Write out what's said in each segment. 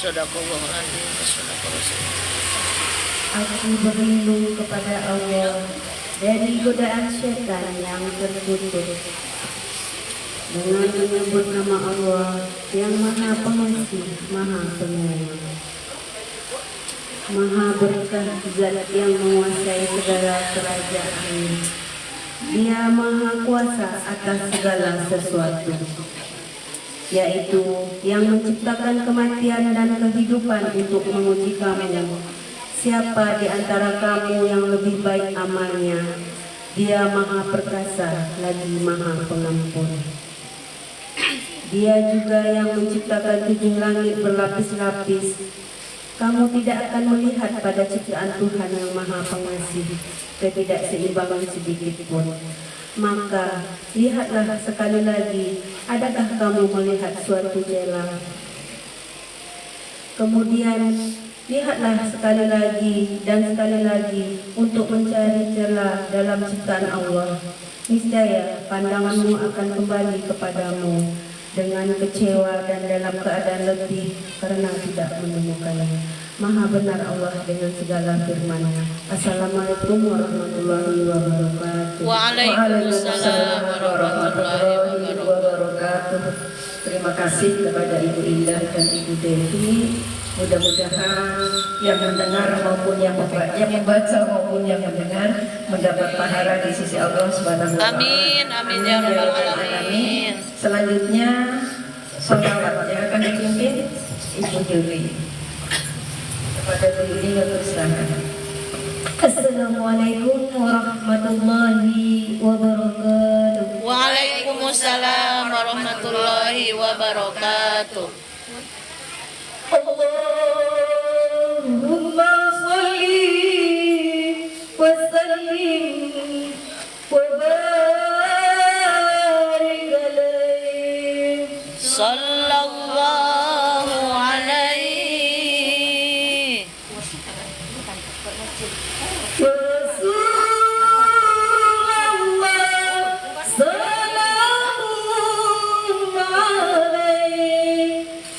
Shadaqallahul adzim. Shadaqallahu rasulullah. Aku berlindung kepada Allah dari godaan syaitan yang terkutuk dengan menyebut nama Allah yang Maha Pengasih, Maha Penyayang, Maha Berkah, Zat yang menguasai segala kerajaan. Dia Maha Kuasa atas segala sesuatu, yaitu yang menciptakan kematian dan kehidupan untuk menguji kamu. Siapa di antara kamu yang lebih baik amalnya? Dia Maha Perkasa lagi Maha Pengampun. Dia juga yang menciptakan 7 langit berlapis-lapis. Kamu tidak akan melihat pada ciptaan Tuhan yang Maha Pengasih ketidakseimbangan sedikit pun. Maka lihatlah sekali lagi, adakah kamu melihat suatu celah? Kemudian lihatlah sekali lagi dan sekali lagi untuk mencari celah dalam ciptaan Allah. Niscaya pandanganmu akan kembali kepadamu dengan kecewa dan dalam keadaan letih karena tidak menemukannya. Maha benar Allah dengan segala firman-Nya. Assalamualaikum warahmatullahi wabarakatuh. Waalaikumsalam warahmatullahi wabarakatuh. Terima kasih kepada Ibu Indah dan Ibu Devi. Mudah-mudahan yang mendengar maupun yang membaca maupun yang mendengar mendapat pahala di sisi Allah Subhanahu wa taala. Amin, amin ya rabbal alamin. Selanjutnya sholawat yang akan dipimpin Ibu Yuli. Kepada Bu Yuli silakan. Assalamualaikum warahmatullahi wabarakatuh. Waalaikumsalam warahmatullahi wabarakatuh. Allahumma sholli wa sallim wa barik alaihi. Sallallahu alaihi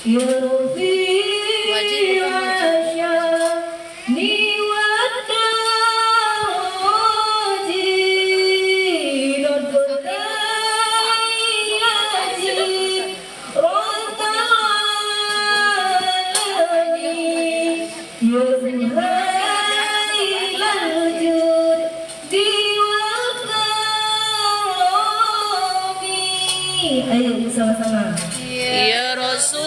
Ya Rasulullah, salamun alaihi. Ya ayo bersama-sama. ya Rasulullah,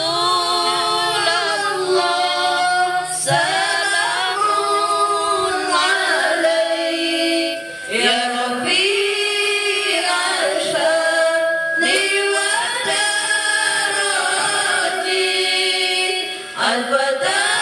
salamun alaihi. Ya Rafi'al syani wa darajati, al-fatayati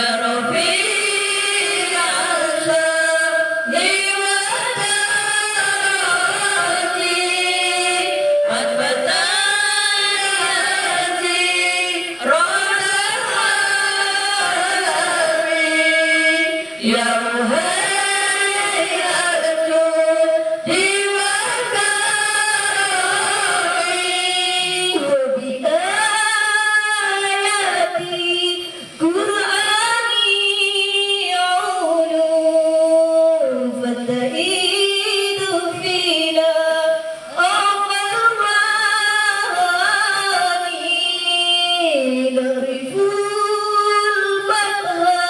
نعرف البهاء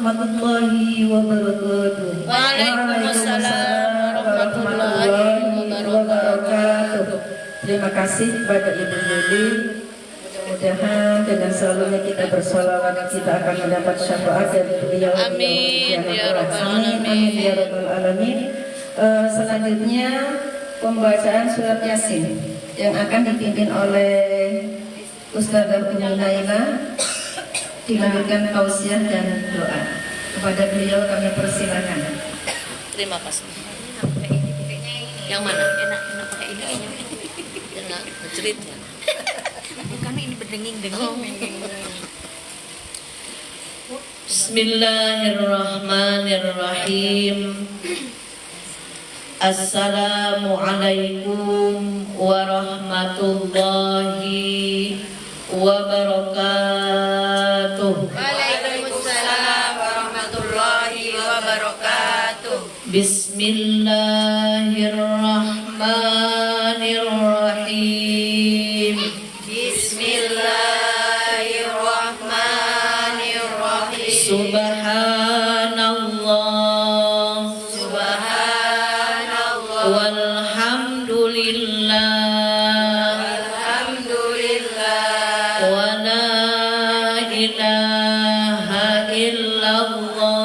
warahmatullahi wabarakatuh. Waalaikumsalam warahmatullahi wabarakatuh. Terima kasih kepada Ibu Yuli. Mudah-mudahan dengan selalunya kita bersolawat kita akan mendapat syafaat dari beliau. Amin ya rabbal alamin. Amin ya rabbal alamin. Selanjutnya pembacaan surat Yasin yang akan dipimpin oleh Ustazah Umi Naila, dilanjutkan tausiah dan doa. Kepada beliau kami persilakan. Terima kasih. Yang mana? Enak pakai ini kayaknya. Enak cerit ya. Bukan ini berdenging-denging. Bismillahirrahmanirrahim. Assalamualaikum warahmatullahi wabarakatuh. Waalaikumsalam warahmatullahi wabarakatuh. Bismillahirrahmanirrahim. Bismillahirrahmanirrahim. Subhanallah Subhanallah walhamdulillah walhamdulillah wa la ilaha illallah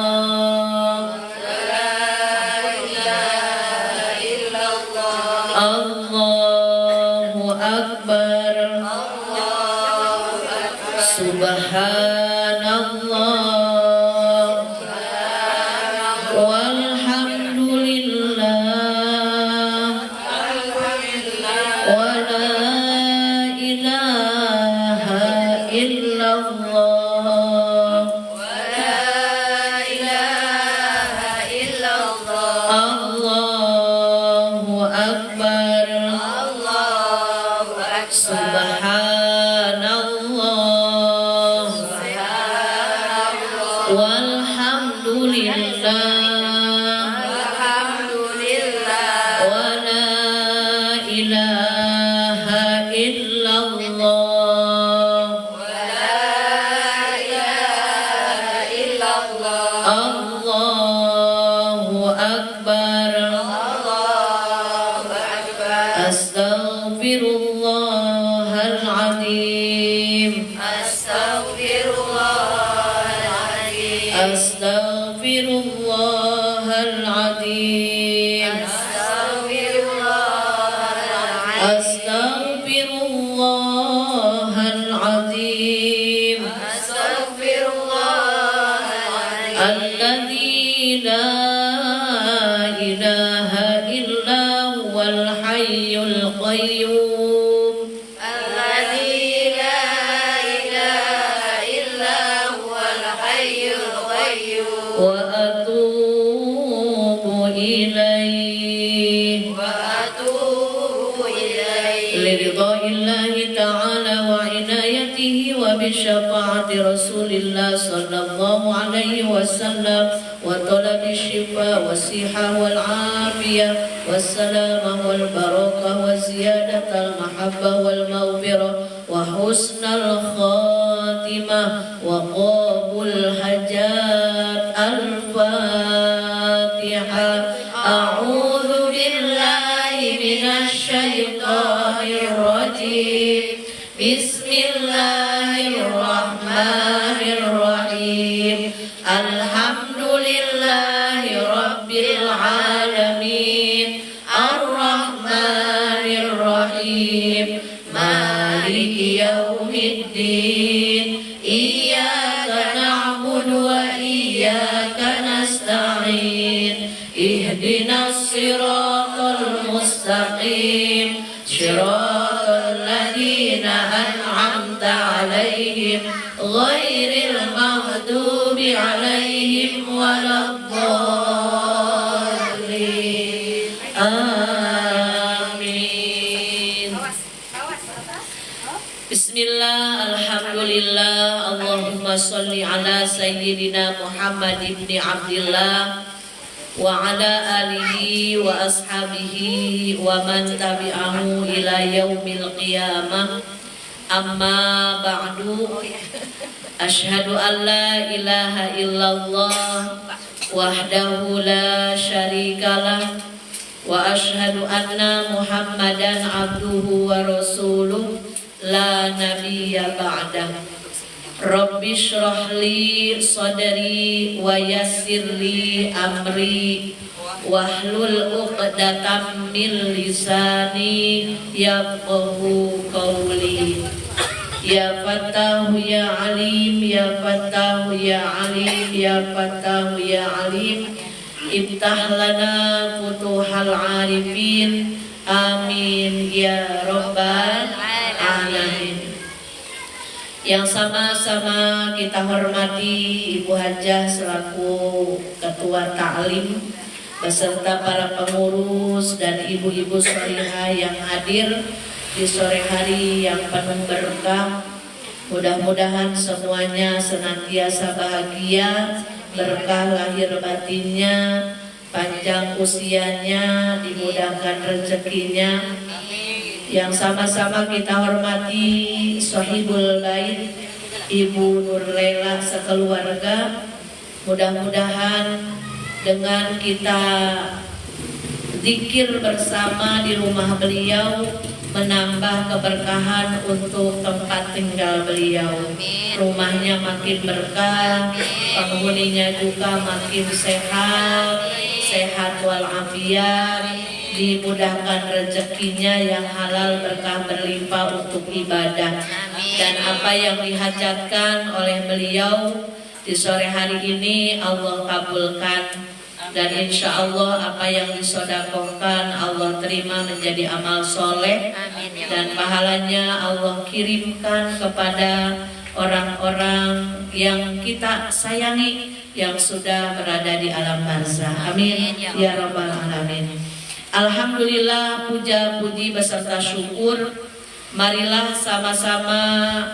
Allahu akbar Subhanallah walhamdulillah wa la ilaha illallah Allahu akbar Subhanallah walhamdulillah wa la ilaha illallah Allahu akbar Astaghfirullahaladzim Astaghfirullahaladzim Astaghfirullahaladzim Alladzi la ilaha illa huwal hayyul qayyum wa atubu ilaih لرضاء الله تعالى وعنايته وبشفاعة رسول الله صلى الله عليه وسلم وطلب الشفاء والصحة والعافية والسلامة والبركة وزيادة المحبة والمغفرة وحسن الخاتمة وقابل الحاجات الفاتحة أعوذ بالله من الشيطان الرجيم بسم الله الرحمن الرحيم الحمد لله رب العالمين الرحمن الرحيم مالك يوم الدين إياك نعبد وإياك نستعين اهدنا الصراط المستقيم صراط الذين أنعمت عليهم غير المغضوب عليهم ولا الضالين آمين بسم الله الحمد لله اللهم صل على سيدنا محمد بن عبد الله وعلى آله وأصحابه ومن تبعه إلى يوم القيامة أما بعد Asyhadu an la ilaha illallah wahdahu la syarikalah wa asyhadu anna Muhammadan abduhu wa rasuluh la nabiyya ba'dah. Rabbi shrah li sadri wa yassir li amri wahlul 'uqdatam min lisani yafqahu qawli. Ya Fattahu ya Alim, ya Fattahu ya Alim, ya Fattahu ya Alim, iftah lana futuhal arifin, amin ya Rabbal alamin. Yang sama-sama kita hormati Ibu Hajah selaku Ketua Ta'lim beserta para pengurus dan ibu-ibu sholihah yang hadir di sore hari yang penuh berkah. Mudah-mudahan semuanya senantiasa bahagia, berkah lahir batinnya, panjang usianya, dimudahkan rezekinya. Yang sama-sama kita hormati Sohibul Bait Ibu Nurlela sekeluarga. Mudah-mudahan dengan kita zikir bersama di rumah beliau menambah keberkahan untuk tempat tinggal beliau. Rumahnya makin berkah, penghuninya juga makin sehat walafiat, dimudahkan rezekinya yang halal, berkah berlimpah untuk ibadah. Dan apa yang dihajatkan oleh beliau di sore hari ini Allah kabulkan. Dan insya Allah apa yang disodakohkan Allah terima menjadi amal soleh, dan pahalanya Allah kirimkan kepada orang-orang yang kita sayangi yang sudah berada di alam barzah. Amin ya Rabbal alamin. Alhamdulillah, puja puji beserta syukur marilah sama-sama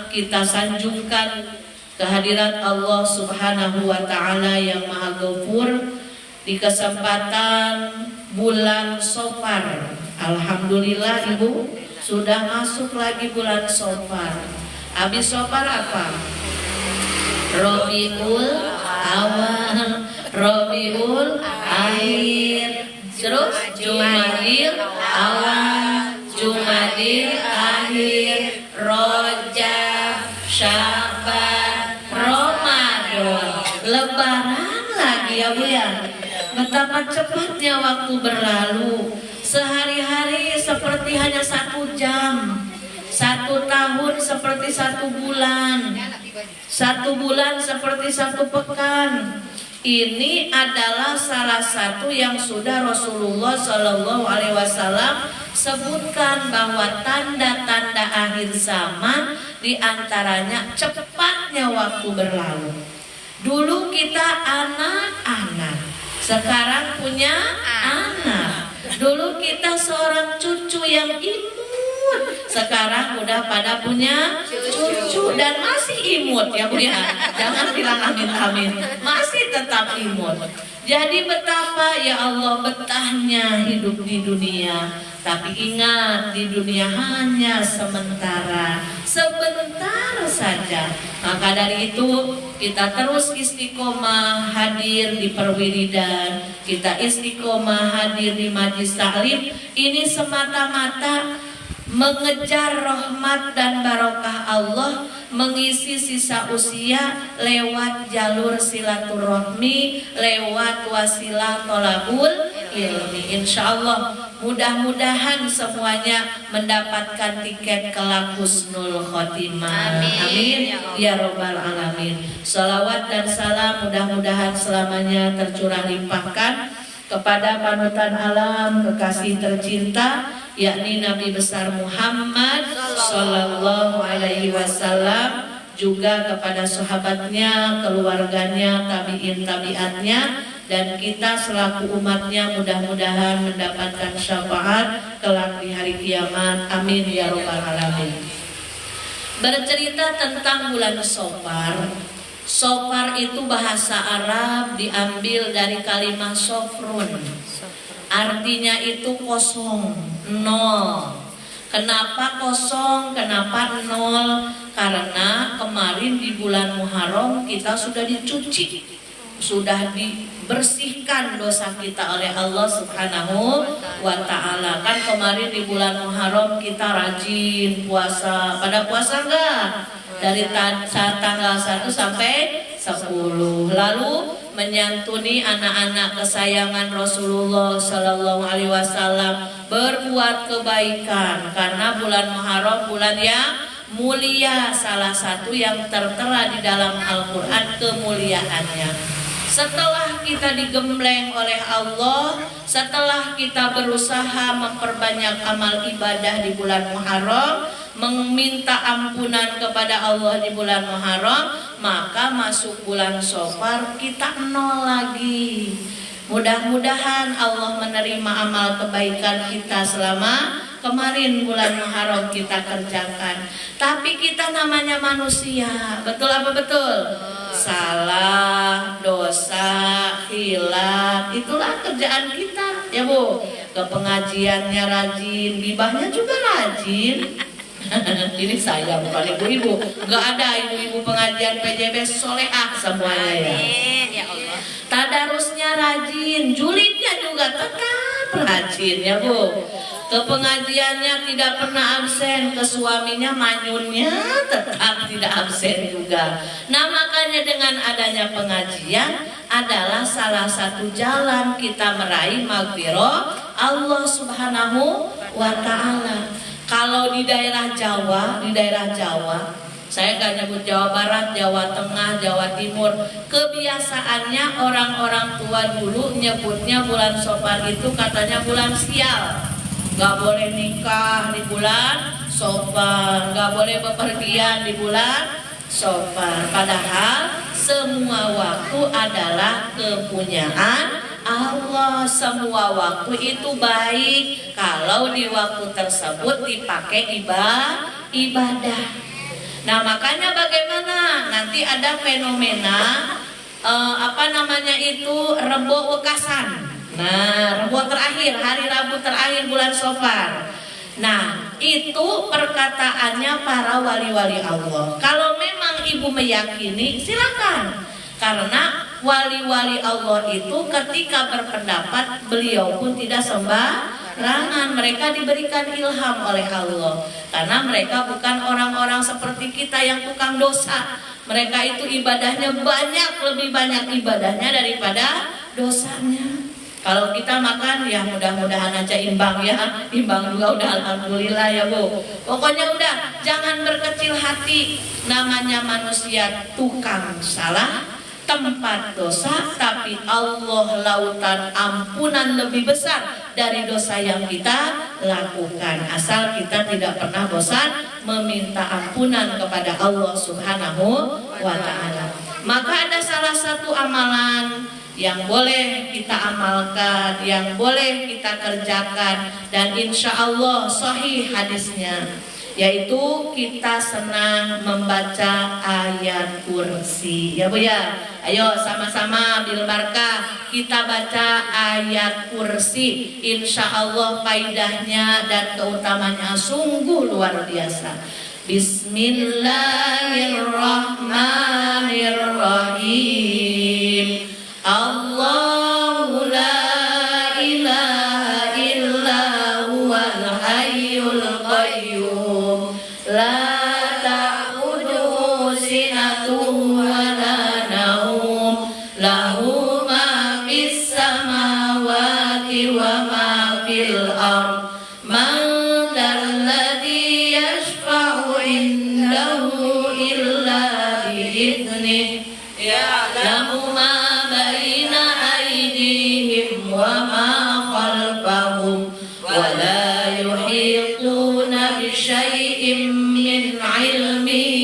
kita sanjungkan kehadirat Allah Subhanahu wa Ta'ala yang Maha Ghafur di kesempatan bulan Shofar. Alhamdulillah Ibu, sudah masuk lagi bulan Shofar. Habis Shofar apa? Rabiul Awal, Rabiul Akhir, terus Jumadil Awal, Jumadil Akhir, Rajab, Syaban, Ramadan, Lebaran lagi ya Bu ya. Betapa cepatnya waktu berlalu. Sehari-hari seperti hanya 1 jam, 1 tahun seperti 1 bulan, 1 bulan seperti 1 pekan. Ini adalah salah satu yang sudah Rasulullah SAW sebutkan, bahwa tanda-tanda akhir zaman diantaranya cepatnya waktu berlalu. Dulu kita anak-anak, sekarang punya anak. Dulu kita seorang cucu yang imut, sekarang udah pada punya cucu dan masih imut ya Bu ya. Jangan bilang amin-amin, masih tetap imut. Jadi betapa ya Allah betahnya hidup di dunia. Tapi ingat, di dunia hanya sementara, sebentar saja. Maka dari itu kita terus istiqomah hadir di perwiridan, kita istiqomah hadir di majlis taklim. Ini semata-mata mengejar rahmat dan barokah Allah, mengisi sisa usia lewat jalur silaturahmi, lewat wasilah tolabul ilmi. Insya Allah mudah-mudahan semuanya mendapatkan tiket kelak husnul khotimah. Amin ya Rabbal alamin. Salawat dan salam mudah-mudahan selamanya tercurah limpahkan kepada panutan alam, kekasih tercinta, yakni Nabi besar Muhammad Sallallahu Alaihi Wasallam, juga kepada sahabatnya, keluarganya, tabiin tabiatnya, dan kita selaku umatnya mudah-mudahan mendapatkan syafaat kelak di hari kiamat. Amin ya Rabbal alamin. Bercerita tentang bulan Shofar. Shofar itu bahasa Arab diambil dari kalimat sofrun. Artinya itu kosong, nol. Kenapa kosong? Kenapa nol? Karena kemarin di bulan Muharram kita sudah dicuci, sudah dibersihkan dosa kita oleh Allah Subhanahu wa Ta'ala. Kan kemarin di bulan Muharram kita rajin puasa. Pada puasa enggak? Dari tanggal 1 sampai 10. Lalu menyantuni anak-anak kesayangan Rasulullah Sallallahu Alaihi Wasallam, berbuat kebaikan karena bulan Muharram bulan yang mulia, salah satu yang tertera di dalam Al-Quran kemuliaannya. Setelah kita digembleng oleh Allah, setelah kita berusaha memperbanyak amal ibadah di bulan Muharram, meminta ampunan kepada Allah di bulan Muharram, maka masuk bulan Shofar kita nol lagi. Mudah-mudahan Allah menerima amal kebaikan kita selama kemarin bulan Muharram kita kerjakan. Tapi kita namanya manusia, betul apa betul? Salah, dosa, hilaf, itulah kerjaan kita, ya Bu. Ke pengajiannya rajin, gibahnya juga rajin. Ini saya bukan ibu-ibu, nggak ada ibu-ibu pengajian PJB solehah semuanya ya. Ya Allah. Tadarusnya rajin, julidnya juga tetap rajin ya Bu. Ke pengajiannya tidak pernah absen, ke suaminya manyunnya tetap tidak absen juga. Nah makanya dengan adanya pengajian adalah salah satu jalan kita meraih maghfirah Allah Subhanahu wa Ta'ala. Kalau di daerah Jawa, saya gak nyebut Jawa Barat, Jawa Tengah, Jawa Timur, kebiasaannya orang-orang tua dulu nyebutnya bulan Shofar itu katanya bulan sial. Gak boleh nikah di bulan Shofar, gak boleh bepergian di bulan Shofar. Padahal semua waktu adalah kepunyaan Allah. Semua waktu itu baik kalau di waktu tersebut dipakai ibadah. Nah makanya bagaimana nanti ada fenomena Rebo Wekasan. Nah Rebo terakhir, hari Rabu terakhir bulan Shofar. Nah itu perkataannya para wali-wali Allah. Kalau memang ibu meyakini silakan. Karena wali-wali Allah itu ketika berpendapat beliau pun tidak sembarangan. Mereka diberikan ilham oleh Allah. Karena mereka bukan orang-orang seperti kita yang tukang dosa. Mereka itu ibadahnya banyak, lebih banyak ibadahnya daripada dosanya. Kalau kita makan ya mudah-mudahan aja imbang ya. Imbang juga udah alhamdulillah ya Bu. Pokoknya udah jangan berkecil hati. Namanya manusia tukang salah, tempat dosa, tapi Allah lautan ampunan lebih besar dari dosa yang kita lakukan. Asal kita tidak pernah bosan meminta ampunan kepada Allah Subhanahu wa Ta'ala. Maka ada salah satu amalan yang boleh kita amalkan, yang boleh kita kerjakan, dan insya Allah sahih hadisnya, yaitu kita senang membaca ayat kursi ya Bu ya. Ayo sama-sama bil barakah kita baca ayat kursi. Insya Allah faidahnya dan keutamanya sungguh luar biasa. Bismillahirrahmanirrahim. Allahu la ilaha illa huwal hayyul qayyum la ta'khudhuhu sinatun wa la nawm lahu ma fis samawati wa ma fil ardh man dzalladzi yashfa'u indahu illa bi'idhnihi ya'lamu ma وما خلفهم ولا يحيطون بشيء من علمه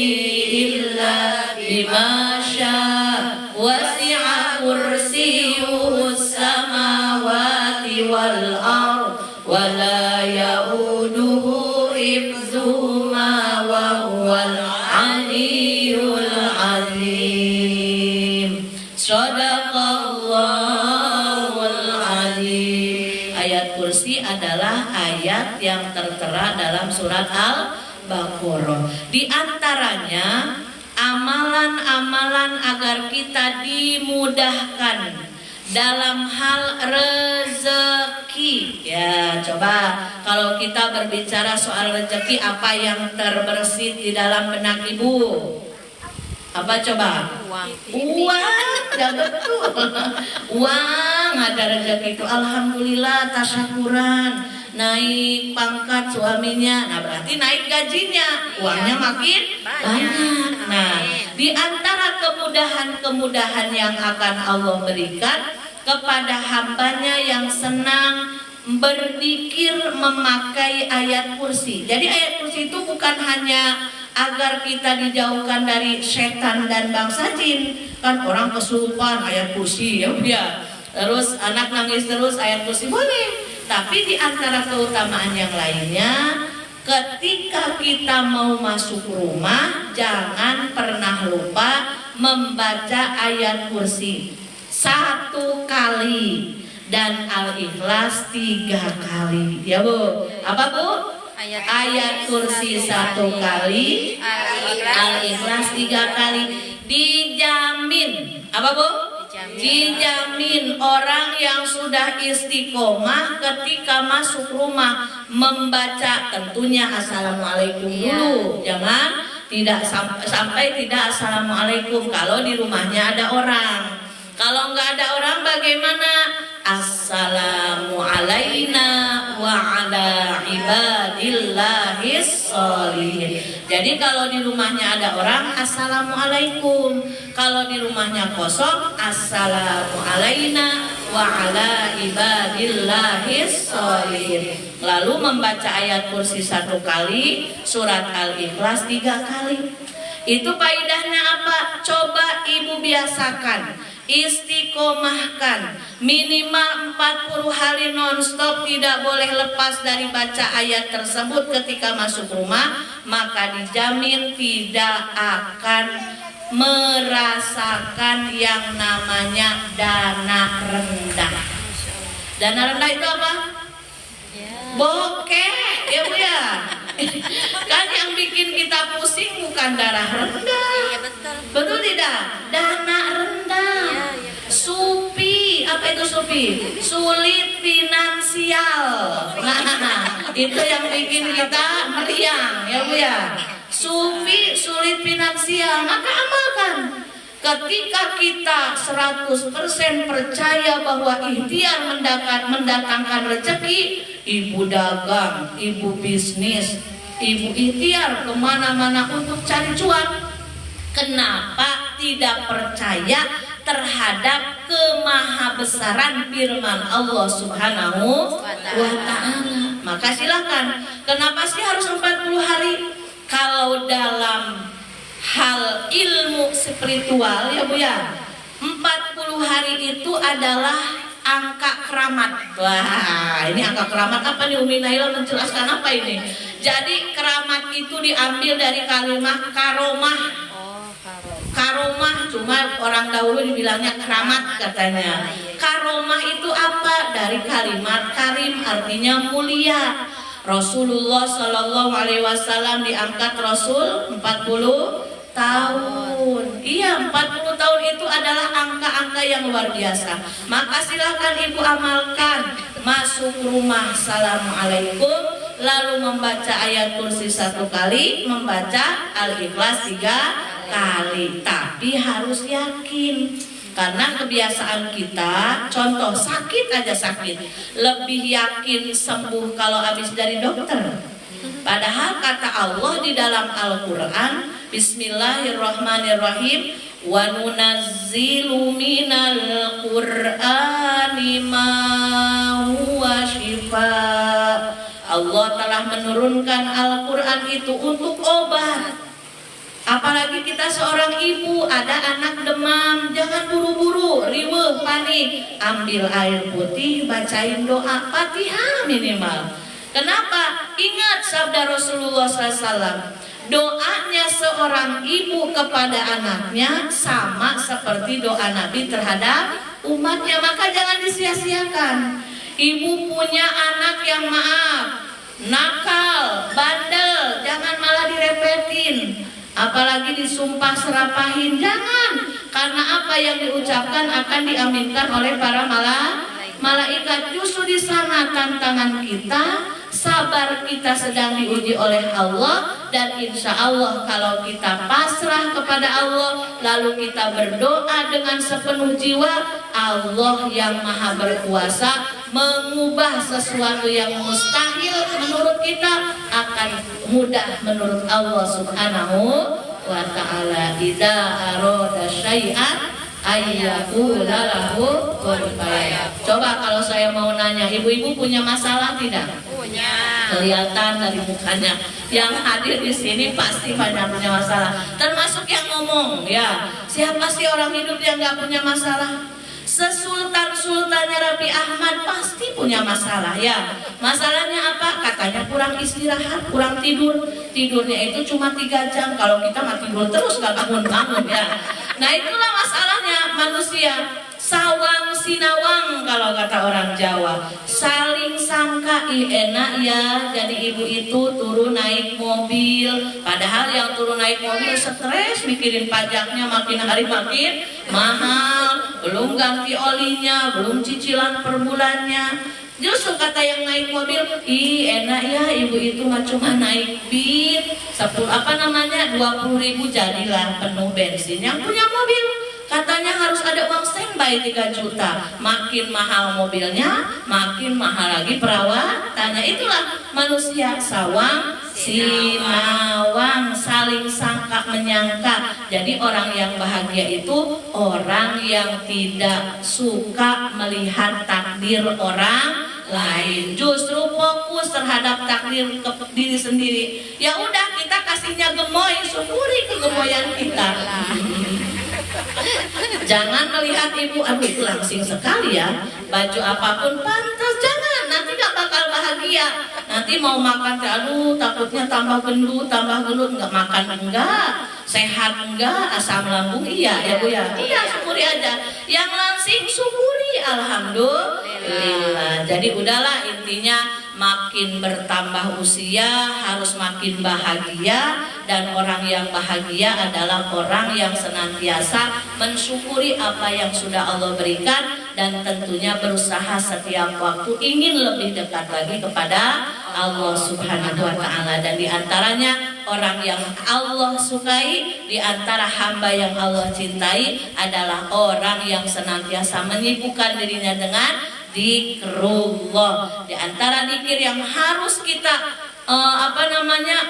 إلا بما شاء وسع كرسيه السماوات والأرض ولا يؤوده حفظهما وهو العلي العظيم. صدق الله. Ayat kursi adalah ayat yang tertera dalam surat Al-Baqarah. Di antaranya amalan-amalan agar kita dimudahkan dalam hal rezeki. Ya, coba kalau kita berbicara soal rezeki, apa yang terbersit di dalam benak ibu? Apa coba? Uang, ya betul. Uang, ada rezeki itu. Alhamdulillah, tasyakuran, naik pangkat suaminya. Nah, berarti naik gajinya, uangnya makin banyak. Nah, di antara kemudahan-kemudahan yang akan Allah berikan kepada hambanya yang senang berzikir memakai ayat kursi. Jadi ayat kursi itu bukan hanya agar kita dijauhkan dari setan dan bangsa jin. Kan orang kesurupan ayat kursi ya, terus anak nangis terus ayat kursi boleh. Tapi di antara keutamaan yang lainnya, ketika kita mau masuk rumah jangan pernah lupa membaca ayat kursi 1 kali dan Al-Ikhlas 3 kali. Ya Bu, apa Bu? Ayat kursi 1 kali, Al-Ikhlas 3 kali. Dijamin, apa Bu? Dijamin orang yang sudah istiqomah ketika masuk rumah membaca, tentunya assalamualaikum dulu. Jangan tidak sampai tidak assalamualaikum kalau di rumahnya ada orang. Kalau nggak ada orang bagaimana? Assalamu alaina wa ala ibadillahis sholihin. Jadi kalau di rumahnya ada orang, assalamualaikum. Kalau di rumahnya kosong, assalamu alaina wa ala ibadillahis sholihin. Lalu membaca ayat kursi 1 kali, surat Al-Ikhlas 3 kali. Itu faedahnya apa? Coba ibu biasakan, istiqomahkan minimal 40 hari nonstop, tidak boleh lepas dari baca ayat tersebut ketika masuk rumah, maka dijamin tidak akan merasakan yang namanya dana rendah. Dana rendah itu apa? Bokeh, ya Bu ya. Kan yang bikin kita pusing bukan darah rendah. Betul tidak? Dana rendah. Supi, apa itu supi? Sulit finansial. Nah, itu yang bikin kita meriang, ya Bu ya. Supi, sulit finansial, maka amalkan. Ketika kita 100% percaya bahwa ikhtiar mendatangkan rezeki, ibu dagang, ibu bisnis, ibu ikhtiar kemana-mana untuk cari cuan. Kenapa tidak percaya terhadap kemahabesaran firman Allah Subhanahu wa Ta'ala? Maka silakan. Kenapa sih harus 40 hari? Kalau dalam hal ilmu spiritual ya Bu ya, 40 hari itu adalah angka keramat. Wah, ini angka keramat apa nih? Umi Naila menjelaskan apa ini? Jadi keramat itu diambil dari kalimat karomah. Karomah, cuma orang dahulu dibilangnya keramat katanya. Karomah itu apa? Dari kalimat karim, artinya mulia. Rasulullah Shallallahu Alaihi Wasallam diangkat Rasul 40 tahun. Iya, 40 tahun itu adalah angka-angka yang luar biasa. Maka silakan ibu amalkan. Masuk rumah assalamualaikum, lalu membaca ayat kursi 1 kali, membaca Al-Ikhlas 3 kali. Tapi harus yakin, karena kebiasaan kita, contoh sakit aja sakit, lebih yakin sembuh kalau habis dari dokter. Padahal kata Allah di dalam Al-Quran, Bismillahirrahmanirrahim, wa nunazzilu minal Qur'ani ma huwa shifaa. Allah telah menurunkan Al-Quran itu untuk obat. Apalagi kita seorang ibu, ada anak demam, jangan buru-buru, riweuh, panik. Ambil air putih, bacain doa Fatihah minimal. Kenapa? Ingat sabda Rasulullah SAW, doanya seorang ibu kepada anaknya sama seperti doa Nabi terhadap umatnya. Maka jangan disia-siakan. Ibu punya anak yang maaf, nakal, bandel, jangan malah direpetin, apalagi disumpah serapahin, jangan. Karena apa yang diucapkan akan diaminkan oleh para malaikat. Justru di sana tantangan kita, sabar kita sedang diuji oleh Allah. Dan insya Allah kalau kita pasrah kepada Allah, lalu kita berdoa dengan sepenuh jiwa, Allah yang maha berkuasa mengubah sesuatu yang mustahil menurut kita akan mudah menurut Allah subhanahu wa ta'ala. Idza arada syai'an ayyaqula lahu kun fayakun. Coba kalau saya mau nanya, ibu-ibu punya masalah tidak? Punya. Kelihatan dari mukanya. Yang hadir di sini pasti banyak punya masalah. Termasuk yang ngomong, ya. Siapa sih orang hidup yang nggak punya masalah? Sesultan-sultannya Raffi Ahmad pasti punya masalah, ya. Masalahnya apa? Katanya kurang istirahat, kurang tidur. Tidurnya itu cuma 3 jam. Kalau kita mah tidur terus nggak bangun-bangun, ya. Nah itulah masalahnya manusia. Sawang sinawang kalau kata orang Jawa, saling sangka. Enak ya jadi ibu itu turun naik mobil, padahal yang turun naik mobil stres mikirin pajaknya makin hari makin mahal, belum ganti olinya, belum cicilan per bulannya. Justru kata yang naik mobil, enak ya ibu itu mah cuma naik bis 20.000 jadilah penuh bensin. Yang punya mobil katanya harus ada uang standby 3 juta. Makin mahal mobilnya, makin mahal lagi perawatannya. Itulah manusia, sawang sinawang, saling sangka menyangka. Jadi orang yang bahagia itu orang yang tidak suka melihat takdir orang lain, justru fokus terhadap takdir ke diri sendiri. Ya udah, kita kasihnya gemoy, syukuri kegemoyan kita. Jangan melihat ibu, aduh itu langsing sekali ya, baju apapun pantas, jangan, nanti gak bakal bahagia. Nanti mau makan, aduh takutnya tambah gendut, nggak makan enggak, sehat enggak, asam lambung iya ya bu ya. Iya, syukuri aja. Yang langsing syukuri, alhamdulillah. Jadi udahlah, intinya makin bertambah usia harus makin bahagia. Dan orang yang bahagia adalah orang yang senantiasa mensyukuri apa yang sudah Allah berikan, dan tentunya berusaha setiap waktu ingin lebih dekat lagi kepada Allah subhanahu wa ta'ala. Dan diantaranya orang yang Allah sukai, diantara hamba yang Allah cintai adalah orang yang senantiasa menyibukkan dirinya dengan zikrullah. Di antara zikir yang harus kita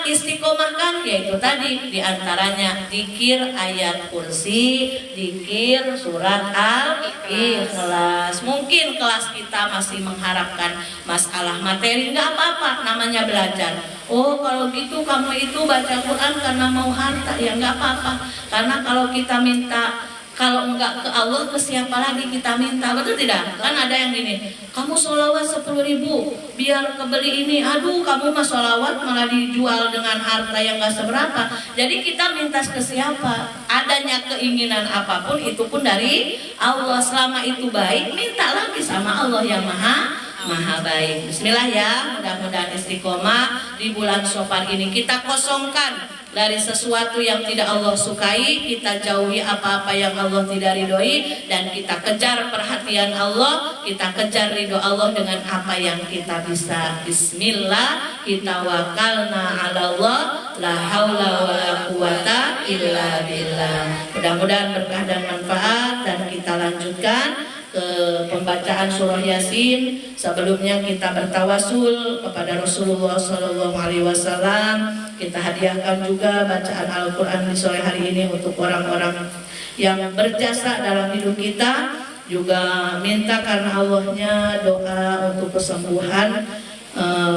istiqomahkan, yaitu tadi diantaranya zikir ayat kursi, zikir surat Al-Ikhlas. Mungkin kelas kita masih mengharapkan masalah materi, nggak apa-apa, namanya belajar. Oh kalau gitu kamu itu baca Quran karena mau harta, ya nggak apa-apa. Karena kalau kita minta, kalau enggak ke Allah, ke siapa lagi kita minta, betul tidak? Kan ada yang gini, kamu sholawat 10.000 biar kebeli ini, aduh kamu mah sholawat malah dijual dengan harta yang gak seberapa. Jadi kita minta ke siapa? Adanya keinginan apapun itu pun dari Allah. Selama itu baik, minta lagi sama Allah yang maha baik. Bismillah ya, mudah-mudahan istiqomah di bulan Syawal ini. Kita kosongkan dari sesuatu yang tidak Allah sukai, kita jauhi apa-apa yang Allah tidak ridhoi, dan kita kejar perhatian Allah, kita kejar ridho Allah dengan apa yang kita bisa. Bismillah, kita wakalna ala Allah, la haula wala quwata illa billah. Mudah-mudahan berkah dan manfaat, dan kita lanjutkan ke pembacaan surah Yasin. Sebelumnya kita bertawasul kepada Rasulullah SAW. Kita hadiahkan juga bacaan Al-Quran di sore hari ini untuk orang-orang yang berjasa dalam hidup kita. Juga minta karena Allahnya doa untuk kesembuhan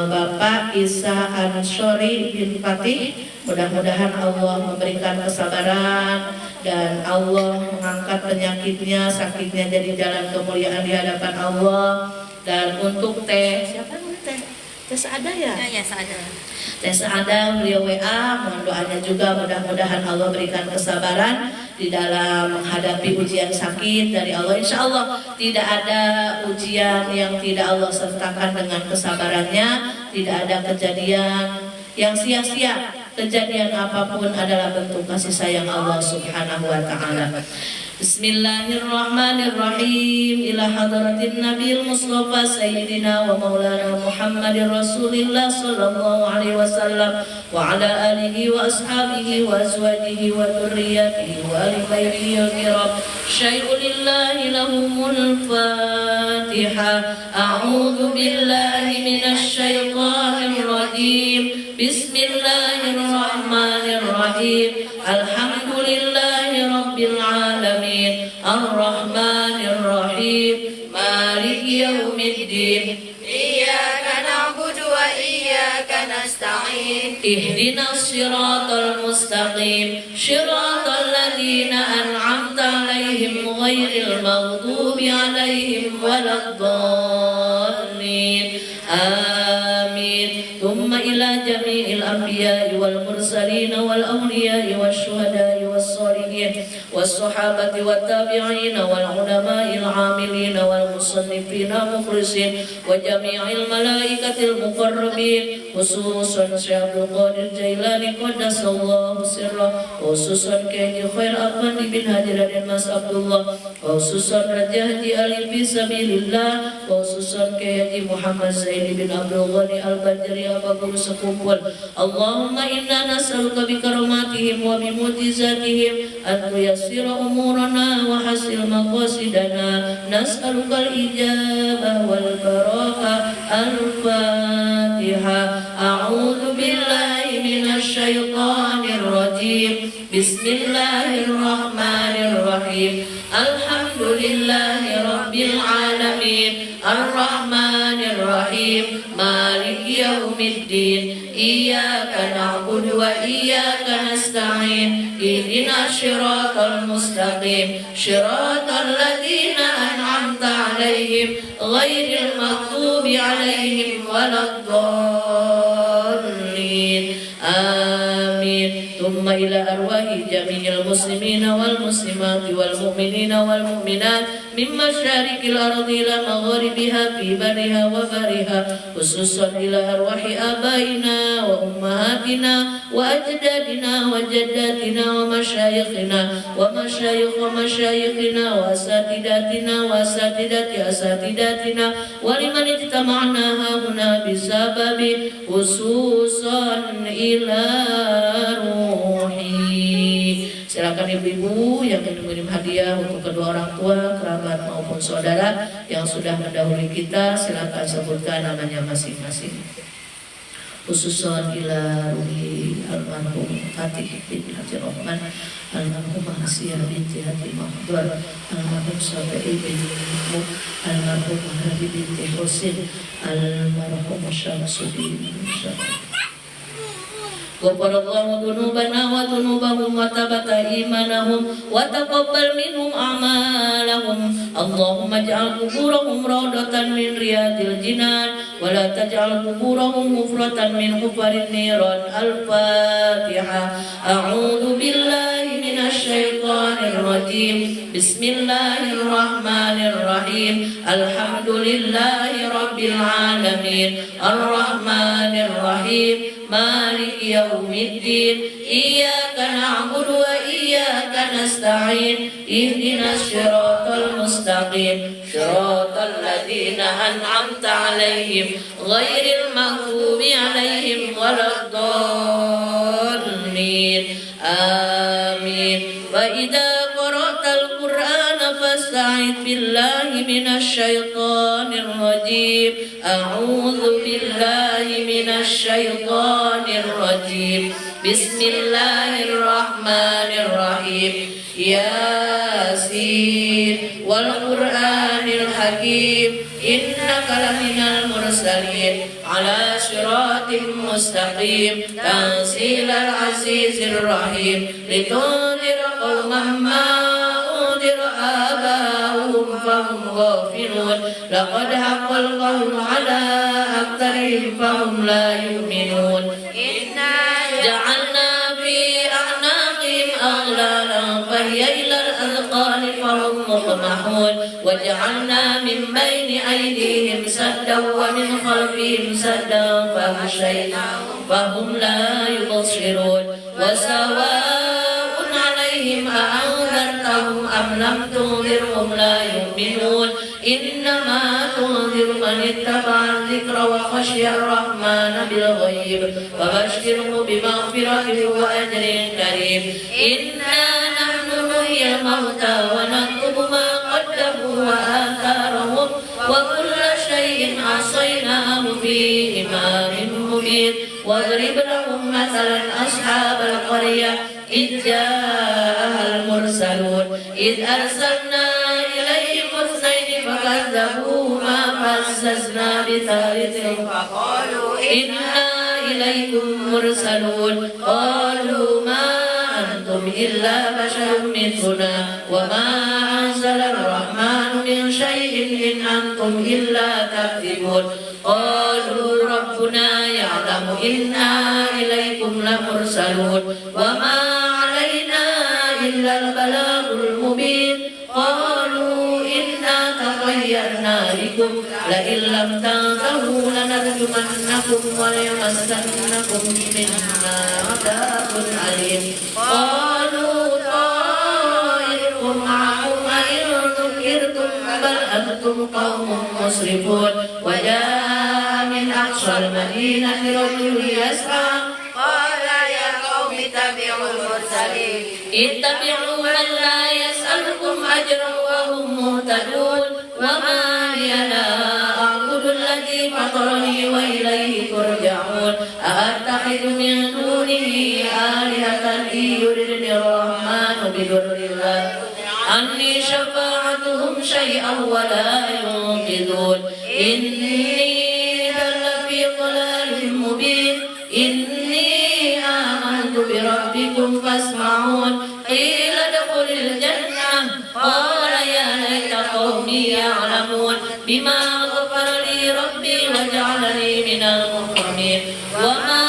Bapak Isa Anshori bin Fatih. Mudah-mudahan Allah memberikan kesabaran dan Allah mengangkat penyakitnya, sakitnya jadi jalan kemuliaan di hadapan Allah. Dan untuk siapa teh? Tes ada ya? Ya, sadar. Tes ada, beliau WA, mohon doanya juga mudah-mudahan Allah berikan kesabaran di dalam menghadapi ujian sakit dari Allah. Insya Allah tidak ada ujian yang tidak Allah sertakan dengan kesabarannya, tidak ada kejadian yang sia-sia. Kejadian apapun adalah bentuk kasih sayang Allah Subhanahu wa Ta'ala. Bismillahirrahmanirrahim. Ila hadratin Nabil Mustafa Sayyidina wa Maulana Muhammadin Rasulillah sallallahu alaihi wasallam wa ala alihi wa ashabihi wa azwajihi wa dhurriyyatihi wa ali baitihi al-kiram. Syai'un lillahi lahumul Fatiha. A'udzu billahi minasy syaithanir rajim. Bismillahirrahmanirrahim. Alhamdulillahi rabbil alamin. Ar-Rahmanir Rahim. Maliki yaumiddin. Iyyaka na'budu wa iyyaka nasta'in. Ihdinas siratal mustaqim. Siratal ladzina an'amta 'alaihim ghairil maghdubi 'alaihim waladdallin. Amin. Thumma ila jami'il anbiya'i wal mursalin wal awliya'i wasyuhada'i was-shalihin was-sahabati wat tabi'in wal ulama'il 'amilin wal musannifin mukhlisin wa jami'il malaikatil muqarrabin khususan Syekh Abdul Qadir Jailani qaddasallahu sirrah, khususan Kiai Khair Afandi bin Haji Raden Mas Abdullah, khususan Raja Haji Ali fisabilillah, khususan Kiai Haji Muhammad Zaidi bin Abdul Ghani Al-Badri Aba Guru sekumpul. Allahumma inna nas'aluka bi karamatihim wa bi mu'jizatihim an tuyassira umurana wa hasil maqasidana. Nas'aluka al-ijabah wal barakah. Al-Fatihah. A'udzu billahi minasy syaithanir rajim. Bismillahirrahmanirrahim. Alhamdulillahi rabbil alamin. Ar-Rahmanir Rahim. Maliki yaumiddin. Iyyaka na'budu wa iyyaka nasta'in. Ihdinas siratal mustaqim. Siratal ladzina an'amta 'alaihim ghairil maghdubi 'alaihim waladdallin. Amin. Thumma ila arwahi jami'il muslimina wal muslimati wal mu'minina wal mu'minat min masyariqil ardi ila magharibiha fi bariha wa bariha, khususan ila arwahi abaina wa ummahatina wa ajdadina wa jaddatina wa masyayikhina wa masyayikh wa masyayikhina wa asatidatina wa asatidati asatidatina wa liman ijtama'na hahuna bisababi khususan ila ruhi. Silakan ibu-ibu yang mengirim hadiah untuk kedua orang tua, kerabat maupun saudara yang sudah mendahului kita, silakan sebutkan namanya masing-masing. Khususan ila ruhi almarhum Fatih bin Haji Rahman, almarhum Asia binti Haji Mahdar, almarhum Sabai bin Ibu, almarhum Hadi binti Husin, almarhum Syamsuddin Ghafarallahu dzunubana wa dzunubahum wa tabata imanahum wa taqabbal minhum a'malahum. Allahumma ij'al quburahum rawdatan min riyadil jinan wa la taj'al quburahum hufratan min hufarin niran. Al-Fatihah. A'udzu billahi minasy syaithanir rajim. Bismillahirrahmanirrahim. Alhamdulillahi rabbil alamin. Ar-Rahmanir Rahim. Maliki yaumiddin. Iyyaka na'budu wa iyyaka nasta'in. Ihdinas siratal mustaqim. Siratal ladzina an'amta 'alaihim ghairil maghdubi 'alaihim waladdallin. Amin. Wa idza qara'tal Qur'ana fasta'id billahi minasy syaithanir rajim. A'udzu billahi minasy syaithanir rajim. Bismillahirrahmanirrahim. Yasin wal Qur'anil Hakim. Innaka laminal mursalin ala siratim mustaqim. Tanzilal azizir rahim. Litunzira qauman ma unzira abahum وهم غافلون لقد حق القول على أكثرهم فهم لا يؤمنون إنا جعلنا في أعناقهم أغلالا فهي إلى الأذقان فهم مقمحون وجعلنا من بين أيديهم سدا ومن خلفهم سدا فهم لا يبصرون وسواء عليهم أأنذرتهم أم لم تنذرهم لا يؤمنون إنما تنذر من اتبع الذكر وخشي الرحمن بالغيب فبشره بمغفرة وأجر كريم إنا نحن نحيي الموتى ونكتب ما قدموا وآثارهم وكل شيء أحصيناه في إمام مبين واضرب لهم مثلا أصحاب القرية إذ جاءها المرسلون إذ أرسلنا إليهم اثنين فكذبوهما فعززنا بثالث فقالوا إنا إليكم مرسلون قالوا ما أنتم إلا بشر مثلنا وما أنزل الرحمن من شيء إن أنتم إلا تكذبون قالوا ربنا يعلم إنا إليكم لمرسلون وما علينا إلا البلاغ المبين قالوا إنا تطيرنا بكم لئن لم تنتهوا لنرجمنكم وليمسنكم منا عذاب أليم قالوا طائركم معكم أئن ذكرتم بل أنتم قوم مسرفون وجاء من أقصى المدينة رجل يسعى قال يا قوم اتبعوا المرسلين اتبعوا من لا يسألكم أجرا وهم مهتدون وما لي لا أعبد الذي فطرني وإليه ترجعون أأتخذ من دونه آلهة إن يردني الرحمن بضر لا عني شفاعتهم شيئا ولا ينقذون إني إذا لفي ضلال مبين إني آمنت بربكم فاسمعون قيل ادخل الجنة قال يا ليت قومي يعلمون بما غفر لي ربي وجعلني من المكرمين وما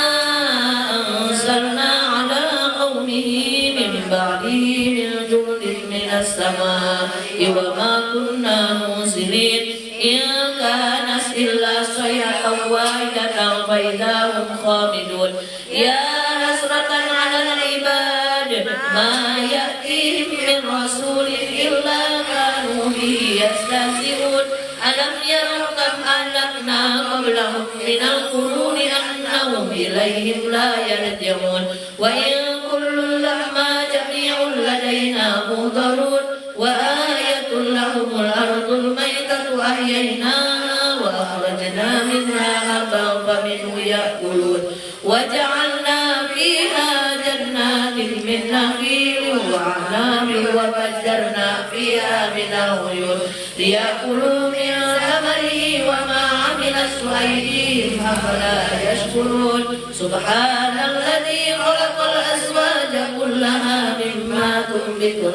أنزلنا على قومه من بعده من جند من السماء وما كنا منزلين إن كانت إلا صيحة واحدة فإذا هم خامدون يا حسرة على العباد ما يأتيهم من رسول إلا كانوا به يستهزئون ألم يروا كم أهلكنا قبلهم من القرون أنهم إليهم لا يرجعون وإن كل لما جميع لدينا مهضرون وآية لهم الأرض الميتة أحييناها وأخرجنا منها حبا فمنه يأكلون وجعلنا فيها جنات من نخيل وأعناب وفجرنا فيها من العيون ليأكلوا من ثمره وما عملت أيديهم أفلا يشكرون سبحان الذي خلق الأزواج كلها مما تنبت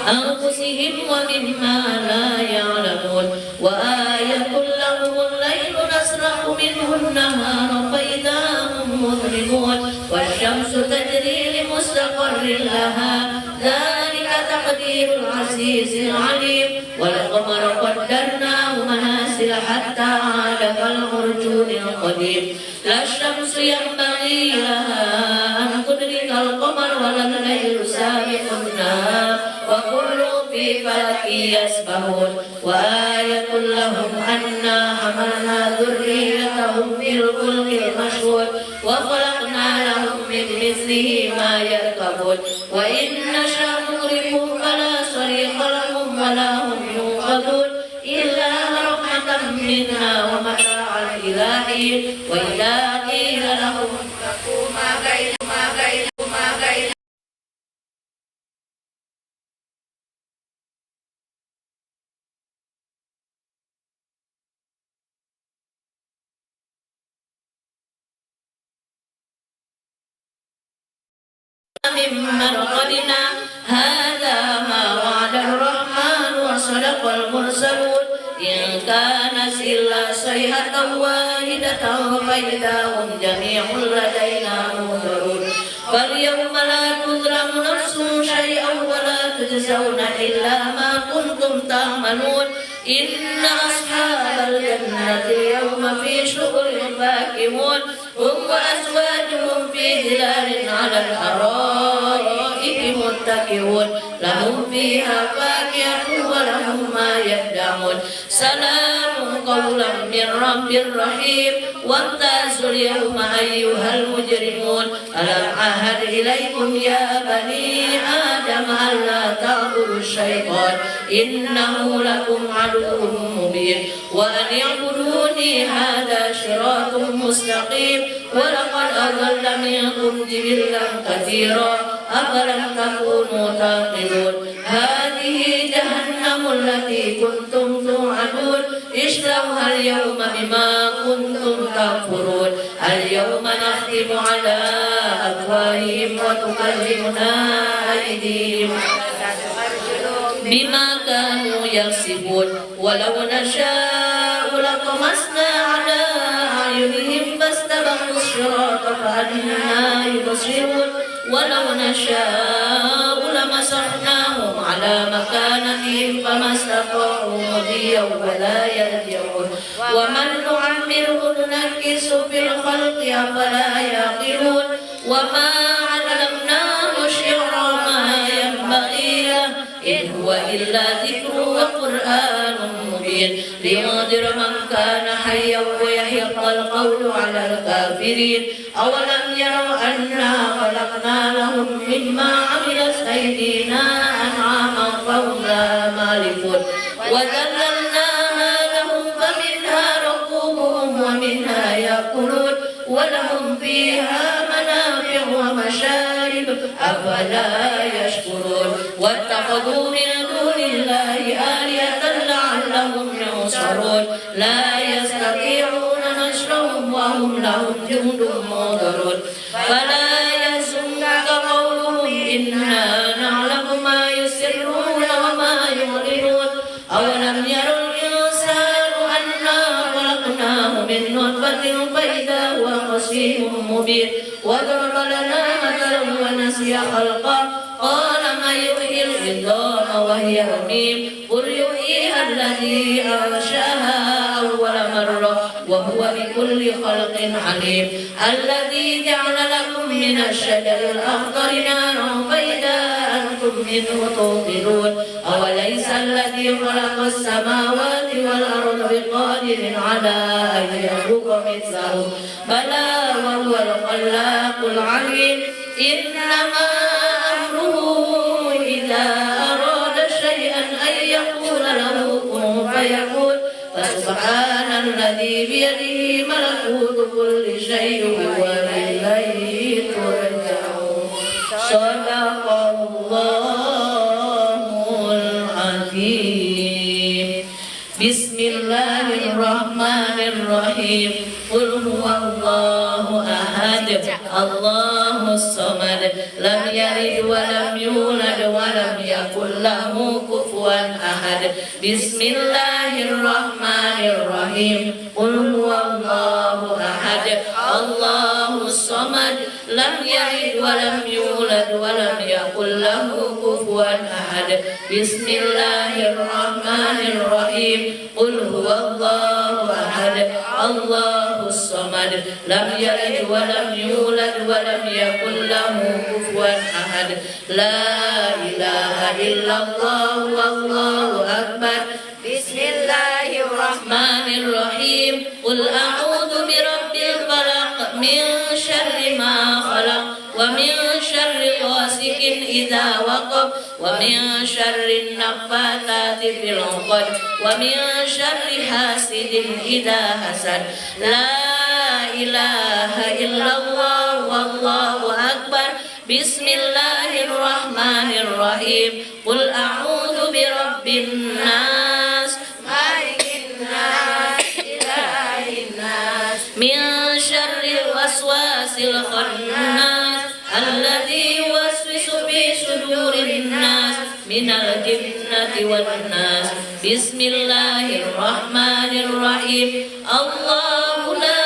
أنفسهم ومما لا يعلمون وآية لهم الليل نسرح منه النهار فإذا هم مظلمون والشمس تجري لمستقر لها ذلك تقدير العزيز العليم والقمر قدرناه منازل حتى عاد كالعرجون القديم لا الشمس ينبغي لها أن تدرك القمر ولا الليل سابق النهار وكل في فلك يسبحون وآية لهم أنا حملنا ذريتهم في الفلك المشحون وخلقنا لهم من مثله ما يركبون وإن نشأ نغرقهم فلا صريخ لهم ولا هم ينقذون إلا رحمة منا ومتاعا إلى حين وإذا قيل لهم اتقوا ما بين من مرقدنا هذا ما وعد الرحمن وصدق والمرسلون إن كانت إلا صيحة واحدة فإذا هم جميع لدينا محضرون فاليوم لا تظلم نفس شيئا ولا تجزون إلا ما كنتم تعملون إن أصحاب الجنة اليوم في شغل فاكهون هم وأزواجهم في ظلال على الأرائك متكئون لهم فيها فاكهة ولهم ما يدعون سلام قولا من رب رحيم وامتازوا اليوم أيها المجرمون ألم أعهد إليكم يا بني آدم ألا تعبدوا الشيطان إنه لكم عدو مبين وأن يعبدوني هذا صراط مستقيم ولقد أضل منكم جبلا كثيرا أفلم تكونوا تعقلون هذه جهنم التي كنتم توعدون اصلوها اليوم بما كنتم تكفرون اليوم نختم على أفواههم وتكلمنا أيديهم بما كانوا يكسبون ولو نشاء لطمسنا على أعينهم فاستبقوا الصراط فأنا يبصرون ولو نشاء لمسخناهم على مكانتهم فما استطاعوا مضيا ولا يرجعون ومن نعمره ننكس في الخلق أفلا يعقلون وما علمناه الشعر ما ينبغي له إن هو إلا ذكر وقرآن مبين لينذر من كان حيا ويحق القول على الكافرين أولم يروا أنا خلقنا لهم مما عملت أيدينا أنعاما فهم لها مالكون وذللناها لهم فمنها ركوبهم ومنها يأكلون ولهم فيها منافع ومشارب أفلا يشكرون واتخذوا من دون الله آلهة لعلهم ينصرون لا يستطيعون نصرهم وهم لهم جند منذرون فلا يحزنك قولهم إنا نعلم ما يسرون وما يعلنون أولم يروا الإنسان أنا خلقناه من نطفة فإذا هو خصيم مبين وضرب لنا مثلا ونسي خلقه قال من يحيي العظام وهي رميم قل يحييها الذي أنشأها أول مرة وهو بكل خلق عليم الذي جعل لكم من الشجر الأخضر نارا فإذا أنتم منه توقدون أوليس الذي خلق السماوات والأرض بقادر على أن يخلق مثله بلى وهو الخلاق العليم إنما أمره إذا أراد شيئا أن يقول له كن فيكون فسبحان الذي بيده ملكوت كل شيء وإليه ترجعون صدق الله العظيم بسم الله الرحمن الرحيم قل هو الله أحد الله الصمد لم يلد ولم يولد ولم يكن له كفوا أحد بسم الله الرحمن الرحيم قل هو الله أحد الله الصمد لم يلد ولم يولد ولم يكن له كفوا أحد بسم الله الرحمن الرحيم قل هو الله أحد الله الصمد لم يلد ولم يولد ولم يكن له كفوا أحد لا إله إلا الله والله أكبر بسم الله الرحمن الرحيم قل أعوذ برب الفلق من شر ما خلق ومن شر غاسق إذا وقب ومن شر النفاثات في العقد ومن شر حاسد إذا حسد لا إله إلا الله والله أكبر بسم الله الرحمن الرحيم قل أعوذ برب الناس مالك الناس إله الناس من شر الوسواس الخناس الذي يوسوس في صدور الناس من minal jinnati wan nas. Bismillahirrahmanirrahim. Allahu la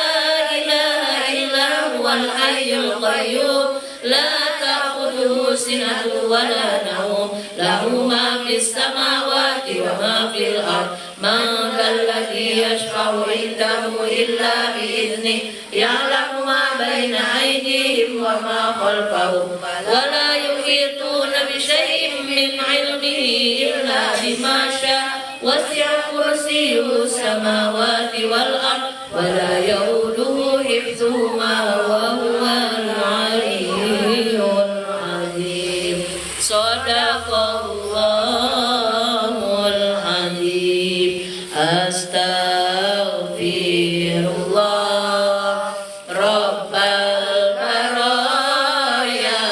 ilaha illa huwal hayyul qayyum la ta'khudhuhu sinatun wa la nawm lahu ma fis samawati wa ma fil ardh. Man dzalladzi yashfa'u 'indahu illa bi'idhnihi ya'lamu ma baina aydihim wa ma khalfahum wa la yuhituna bi syai'in min 'ilmihi illa bima syaa wasi'a kursiyyuhu samawati wal ardh wa la ya'uduhu hifdhuhuma wa huwal 'aliyyul 'azim. Shadaqallahul 'azim. Astaghfirullah Rabbal baraya.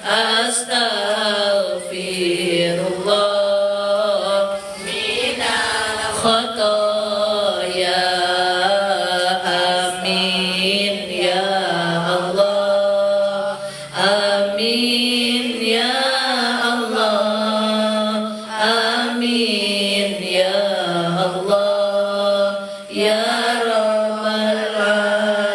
Astaghfirullah minal khotoya. Amin ya Allah. Amin ya Allah. Amin ya Allah ya Rabbal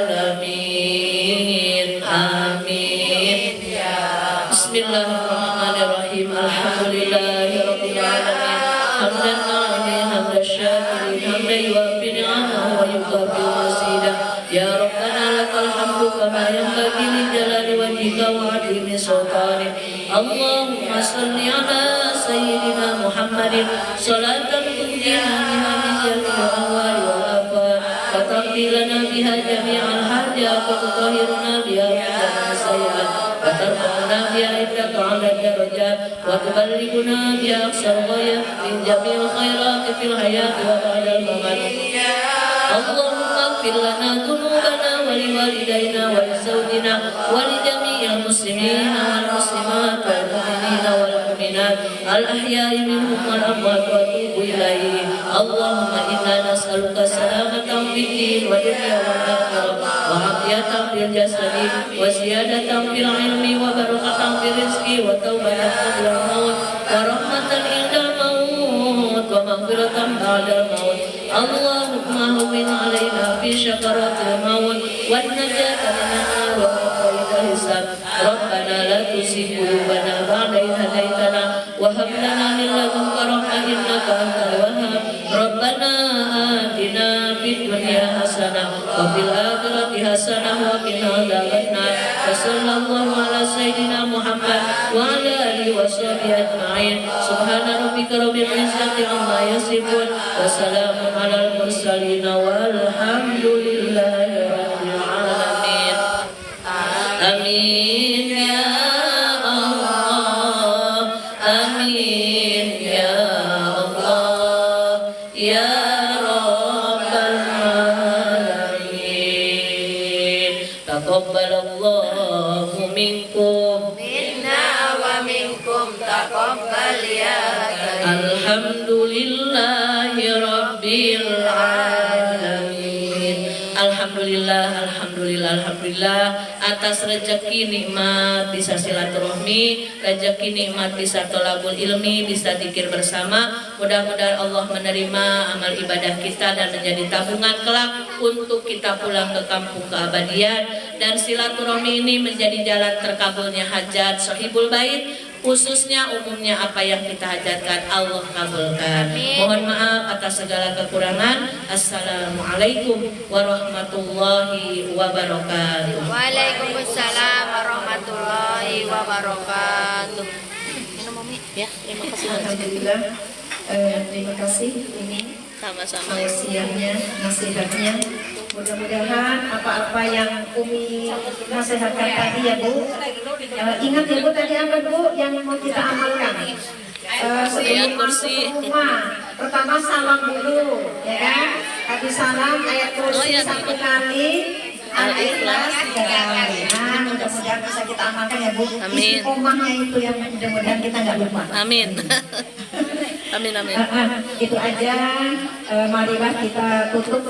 alamin. Amin ya. Bismillahirrahmanirrahim. Alhamdulillahi rabbil alamin. Hamdan na'imin hamdan syakirin hamdan yuwafi ni'amahu wa yukafi masidah. Ya Rabbana lakal hamdu kama yanbaghi li jalali wajhika wa 'azimi sultanik. Allahumma salli ala sayyidina Muhammadin salatan tunjina biha min jami'il ahwali wal afat wa taqdi lana biha jami'al hajat wa tutahhiruna biha min jami'is sayyi'at wa tarfa'una biha indaka 'ala darajat wa tuballighuna biha aqsal ghayat min jami'il khairat fil hayati wa ba'dal mamat. Allahumma ighfir lana dhunubana wa liwalidayna wa lizawjina wa lijami'il muslimina wal muslimat wal mu'minina wal mu'minat al ahya'i minhum wal amwat wa tubu ilaihim. Allahumma inna nas'aluka salamatan fid din wa dunya wal akhirah wa afiyatan fil jasadi wa ziyadatan fil ilmi wa barakatan fil rizqi wa taubatan qabla al-maut wa rahmatan indal maut wa maghfiratan ba'dal maut. Allahumma hawwin 'alaina fi syakaratil maut wan najata minan nar wa qaidal hisab. Rabbana la tuzigh qulubana ba'da idh hadaytana wa hab lana min ladunka rahmatan innaka antal wahhab. Rabbana atina fid dunya hasanah wa fil akhirati hasanah wa qina adzabannar. Wa sallallahu ala sayyidina Muhammad wa ala alihi wa sahbihi ajma'in. Subhana rabbika rabbil izzati amma yasifun wa salamun alal mursalin walhamdulillahi rabbil alamin. Amin ya Allah. Amin ya Allah ya Rabbal alamin. Taqabbalallahu minkum minna wa minkum taqabbal ya karim. Alhamdulillahi rabbil alamin. Alhamdulillah, alhamdulillah, alhamdulillah atas rezeki nikmat bisa silaturahmi, rezeki nikmat bisa thalabul ilmi, bisa zikir bersama. Mudah-mudahan Allah menerima amal ibadah kita dan menjadi tabungan kelak untuk kita pulang ke kampung keabadian. Dan silaturahmi ini menjadi jalan terkabulnya hajat sahibul bait. Khususnya umumnya apa yang kita hajatkan Allah kabulkan. Mohon maaf atas segala kekurangan. Assalamualaikum warahmatullahi wabarakatuh. Waalaikumsalam warahmatullahi wabarakatuh. Ya, terima kasih. Alhamdulillah. Terima kasih ini Sama-sama. siangnya, nasihatnya. Mudah-mudahan apa-apa yang Umi nasihatkan tadi ya Bu, ingat ya Bu tadi apa Bu yang mau kita amalkan. Sebelum masuk ke rumah, pertama salam dulu, ya kan? Habis salam ayat kursi satu kali, Al-Ikhlas 3 kali. Nah, mudah-mudahan bisa kita amalkan ya Bu. Amin. Istiqomahnya itu yang mudah-mudahan kita nggak lupa. Amin. Amin, amin. Itu aja. Marilah kita tutup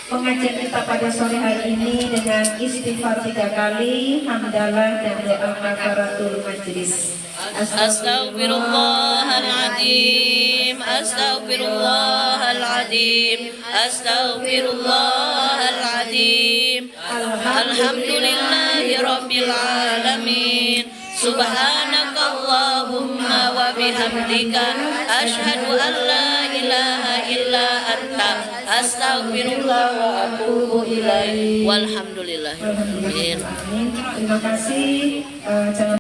pengajian kita pada sore hari ini dengan istighfar 3 kali, hamdalah dan doa kafaratul majlis. Astaghfirullahaladzim, astaghfirullahaladzim, astaghfirullahaladzim. Alhamdulillahi rabbil alamin. Subhanakallahumma wa bihamdika asyhadu an la ilaha illa anta astaghfirullah wa atubu ilaik. Walhamdulillah. Terima kasih.